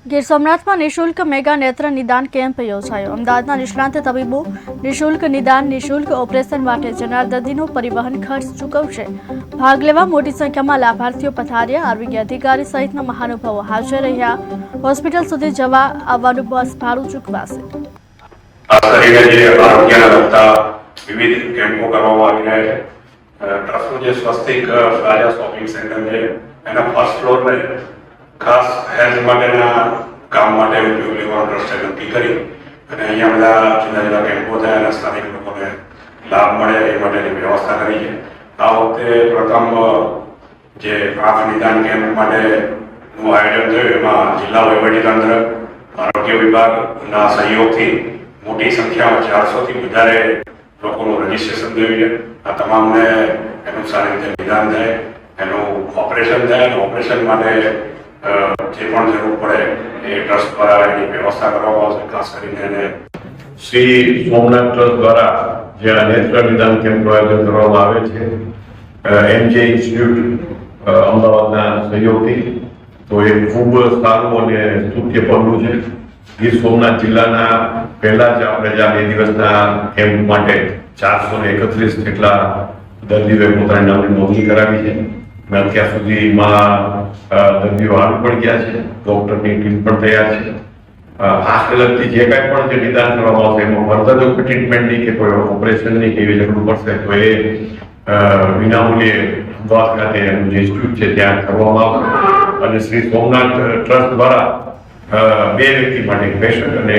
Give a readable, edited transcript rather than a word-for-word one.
ગીર સોમનાથમાં નિઃશુલ્ક મેગા નેત્ર નિદાન કેમ્પ યોજાયો। અમદાવાદના નિષ્ણાંત તબીબો નિઃશુલ્ક નિદાન નિઃશુલ્ક ઓપરેશન માટે જનાર દર્દીનો પરિવહન ખર્ચ ચૂકવશે। ભાગ લેવા મોટી સંખ્યામાં લાભાર્થીઓ પધાર્યા। આરોગ્ય અધિકારી સહિતના મહાનુભાવો હાજર રહ્યા। હોસ્પિટલ સુધી જવા આવવાનું બસ ભાડું ચૂકવાશે। વિવિધ કેમ્પો કરવામાં આવી રહ્યા છે। ટ્રસ્ટનું જે સ્વસ્તિક રાજા શોપિંગ સેન્ટર છે એના ફર્સ્ટ ફ્લોરને ખાસ હેલ્થ માટેના કામ માટે ઉપયોગ લેવાનો ટ્રસ્ટે નક્કી કરી અને અહીંયા બધા જુદા જુદા કેમ્પો થયા અને સ્થાનિક લોકોને લાભ મળે એ માટેની વ્યવસ્થા કરી છે। આ વખતે પ્રથમ જે આંખ નિદાન કેમ્પ માટેનું આયોજન થયું એમાં જિલ્લા વહીવટીતંત્ર આરોગ્ય વિભાગના સહયોગથી મોટી સંખ્યામાં 400 થી વધારે લોકોનું રજીસ્ટ્રેશન થયું છે। આ તમામને એનું સારી રીતે નિદાન થાય, એનું ઓપરેશન થાય અને ઓપરેશન માટે જે પણ જરૂર પડે એ ટ્રસ્ટ દ્વારા એની વ્યવસ્થા કરવામાં આવશે। ખાસ કરીને એને શ્રી સોમનાથ ટ્રસ્ટ દ્વારા જે નેત્ર નિદાન કેમ્પનું આયોજન કરવામાં આવે છે એમજે ઇન્સ્ટિટ્યૂટ અમદાવાદના સહયોગથી, તો એ ખૂબ સારું અને સ્તુત્ય પગલું છે। ગીર સોમનાથ જિલ્લાના પહેલા જ આપણે જ્યાં 2 દિવસના કેમ્પ માટે 431 જેટલા દર્દીઓએ પોતાની નામની નોંધણી કરાવી છે। અત્યાર સુધીમાં દર્દીઓ આવી પણ ગયા છે, ડોક્ટરની ટીમ પણ તૈયાર છે। આંખને લગતી જે કાંઈ પણ જે નિદાન કરવામાં આવશે એમાં ફર્ધર જો ટ્રીટમેન્ટની કે કોઈ ઓપરેશનની કે એવી જરૂર પડશે તો એ વિનામૂલ્યે અમદાવાદ ખાતે એનું જે ઇન્સ્ટિટ્યૂટ છે ત્યાં કરવામાં આવશે। અને શ્રી સોમનાથ ટ્રસ્ટ દ્વારા 2 વ્યક્તિ માટે પેશન્ટ અને